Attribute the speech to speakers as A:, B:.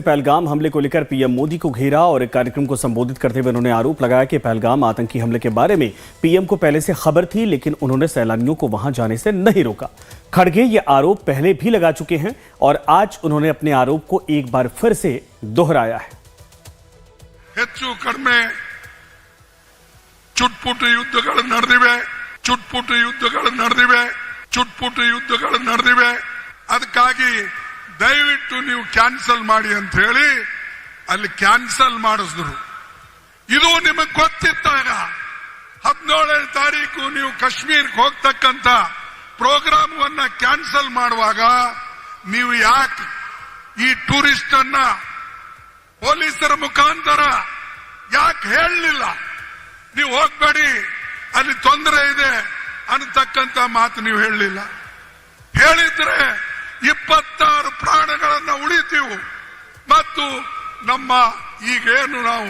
A: पहलगाम हमले को लेकर पीएम मोदी को घेरा और एक कार्यक्रम को संबोधित करते हुए उन्होंने आरोप लगाया कि पहलगाम आतंकी हमले के बारे में पीएम को पहले से खबर थी, लेकिन उन्होंने सैलानियों को वहां जाने से नहीं रोका। खड़गे ये आरोप पहले भी लगा चुके हैं और आज उन्होंने अपने आरोप को एक बार फिर से दोहराया है।
B: ಹೆಚ್ಚು ಕಡಿಮೆ ಚುಟ್ಪುಟ್ಟು ಯುದ್ಧಗಳು ನಡೆದಿವೆ ಅದಕ್ಕಾಗಿ ದಯವಿಟ್ಟು ನೀವು ಕ್ಯಾನ್ಸಲ್ ಮಾಡಿ ಅಂತ ಹೇಳಿ ಅಲ್ಲಿ ಕ್ಯಾನ್ಸಲ್ ಮಾಡಿಸಿದ್ರು। ಇದು ನಿಮಗೆ ಗೊತ್ತಿದ್ದಾಗ 17ನೇ ತಾರೀಕು ನೀವು ಕಾಶ್ಮೀರಕ್ಕೆ ಹೋಗ್ತಕ್ಕಂತ ಪ್ರೋಗ್ರಾಮ್ ಅನ್ನ ಕ್ಯಾನ್ಸಲ್ ಮಾಡುವಾಗ ನೀವು ಯಾಕೆ ಈ ಟೂರಿಸ್ಟ್ ಅನ್ನ ಪೊಲೀಸರ ಮುಖಾಂತರ ಯಾಕೆ ಹೇಳಲಿಲ್ಲ? ನೀವು ಹೋಗ್ಬೇಡಿ, ಅಲ್ಲಿ ತೊಂದರೆ ಇದೆ ಅನ್ನತಕ್ಕಂತ ಮಾತು ನೀವು ಹೇಳಲಿಲ್ಲ। ಹೇಳಿದ್ರೆ 26 ಪ್ರಾಣಗಳನ್ನ ಉಳಿತೀವು ಮತ್ತು ನಮ್ಮ ಈಗೇನು ನಾವು